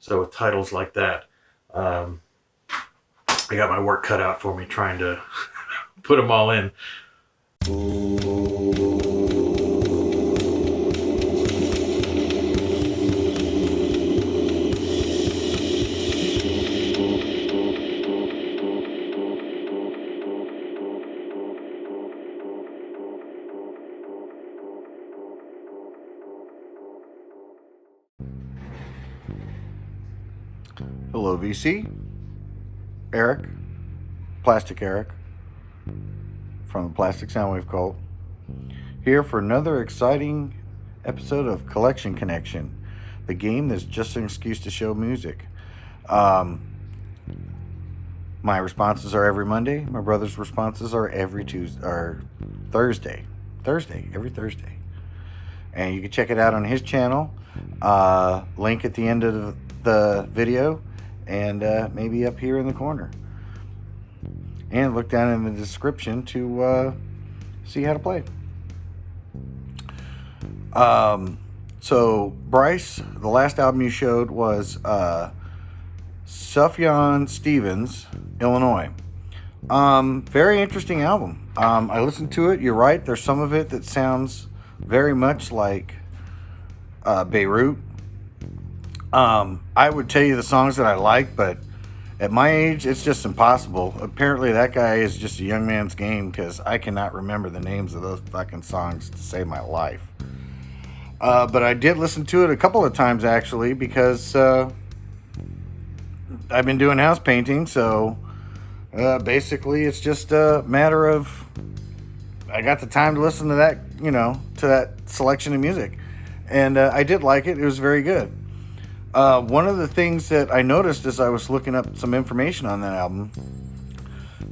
So with titles like that, um, I got my work cut out for me trying to put them all in. Hello, VC. Eric, Plastic Eric, from the Plastic Soundwave Cult, here for another exciting episode of Collection Connection, the game that's just an excuse to show music. Um, my responses are every Monday. My brother's responses are every Tuesday or Thursday. Every Thursday. And you can check it out on his channel. Link at the end of the video, and maybe up here in the corner. And look down in the description to see how to play. So Bryce, the last album you showed was Sufjan Stevens, Illinois. Very interesting album. I listened to it. You're right. There's some of it that sounds very much like Beirut. I would tell you the songs that I like, but at my age, it's just impossible. Apparently, that guy is just a young man's game because I cannot remember the names of those fucking songs to save my life. But I did listen to it a couple of times, actually, because I've been doing house painting, so basically it's just a matter of I got the time to listen to that, to that selection of music. And I did like it. It was very good. One of the things that I noticed as I was looking up some information on that album,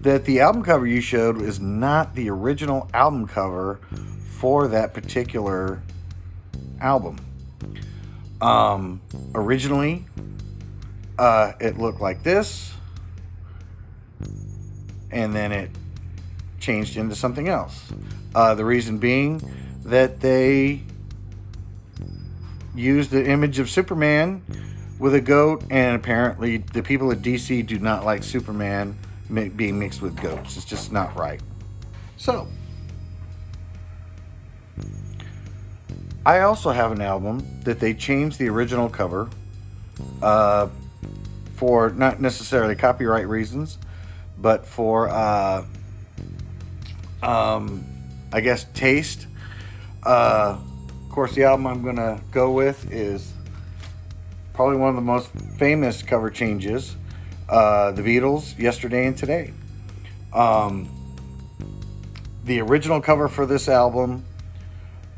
that the album cover you showed is not the original album cover for that particular album. Originally, it looked like this, and then it changed into something else. The reason being that they used the image of Superman with a goat, and apparently the people at DC do not like Superman being mixed with goats. It's just not right. So, I also have an album that they changed the original cover for not necessarily copyright reasons, but for I guess taste. Of course, the album I'm going to go with is probably one of the most famous cover changes, The Beatles, Yesterday and Today. The original cover for this album,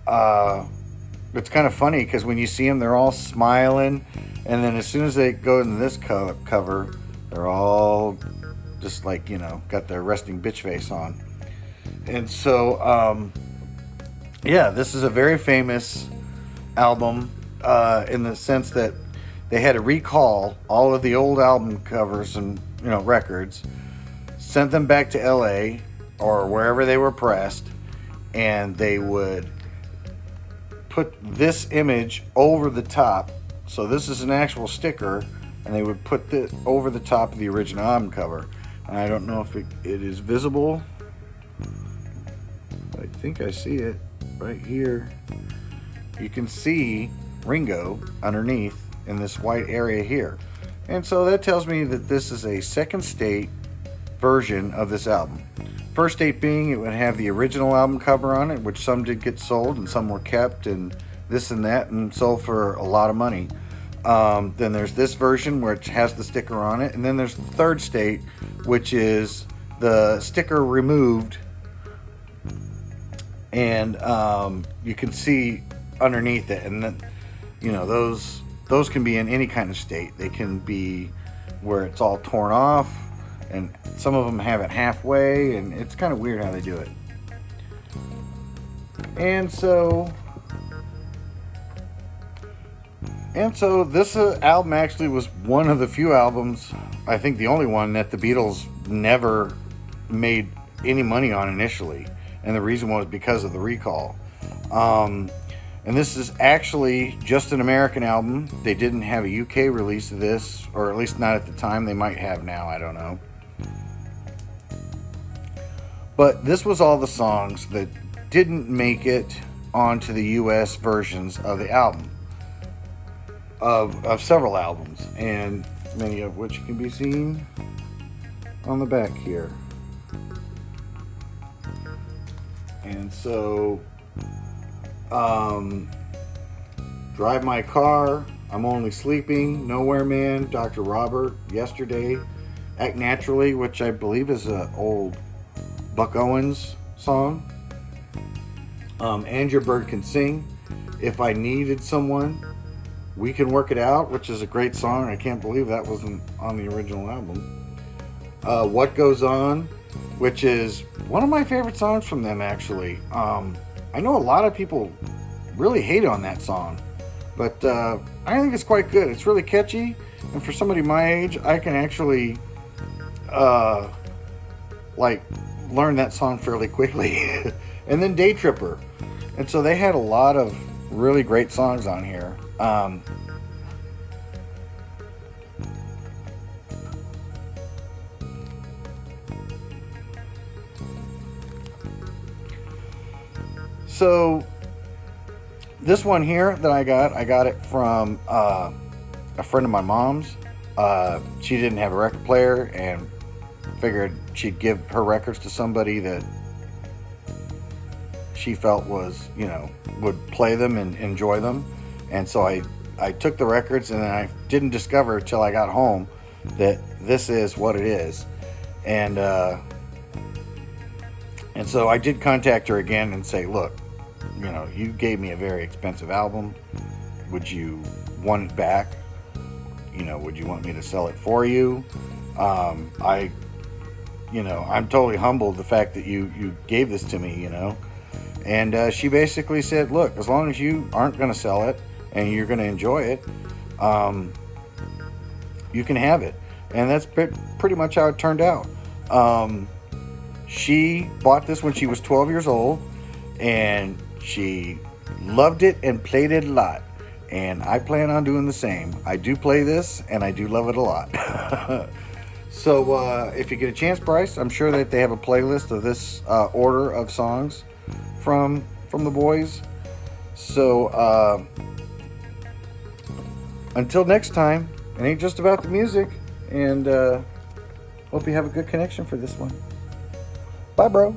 it's kind of funny because when you see them, they're all smiling, and then as soon as they go into this cover, they're all just like, got their resting bitch face on. And so, yeah, this is a very famous album in the sense that they had to recall all of the old album covers and records, sent them back to LA or wherever they were pressed, and they would put this image over the top. So this is an actual sticker, and they would put it over the top of the original album cover. And I don't know if it is visible. I think I see it right here. You can see Ringo underneath in this white area here. And so that tells me that this is a second state version of this album. First state being it would have the original album cover on it, which some did get sold and some were kept and this and that and sold for a lot of money. Then there's this version where it has the sticker on it, and then there's the third state, which is the sticker removed, and you can see underneath it. And then those can be in any kind of state. They can be where it's all torn off, and some of them have it halfway, and it's kind of weird how they do it. And so this album actually was one of the few albums, I think the only one, that the Beatles never made any money on initially. And the reason was because of the recall. And this is actually just an American album. They didn't have a UK release of this, or at least not at the time. They might have now, I don't know. But this was all the songs that didn't make it onto the US versions of the album. Of several albums, and many of which can be seen on the back here. And so, Drive My Car, I'm Only Sleeping, Nowhere Man, Dr. Robert, Yesterday, Act Naturally, which I believe is an old Buck Owens song, And Your Bird Can Sing, If I Needed Someone, We Can Work It Out, which is a great song. I can't believe that wasn't on the original album. What Goes On, which is one of my favorite songs from them, actually. I know a lot of people really hate on that song, but I think it's quite good. It's really catchy, and for somebody my age, I can actually learn that song fairly quickly. And then Day Tripper. And so they had a lot of really great songs on here. So this one here that I got it from a friend of my mom's. She didn't have a record player and figured she'd give her records to somebody that she felt was, would play them and enjoy them. And so I took the records, and then I didn't discover until I got home that this is what it is. And so I did contact her again and say, look, you gave me a very expensive album. Would you want it back? Would you want me to sell it for you? I'm totally humbled the fact that you gave this to me, And she basically said, look, as long as you aren't going to sell it and you're going to enjoy it, you can have it. And that's pretty much how it turned out. She bought this when she was 12 years old, and she loved it and played it a lot. And I plan on doing the same. I do play this, and I do love it a lot. So if you get a chance, Bryce, I'm sure that they have a playlist of this order of songs from the boys. So until next time, it ain't just about the music. And hope you have a good connection for this one. Bye, bro.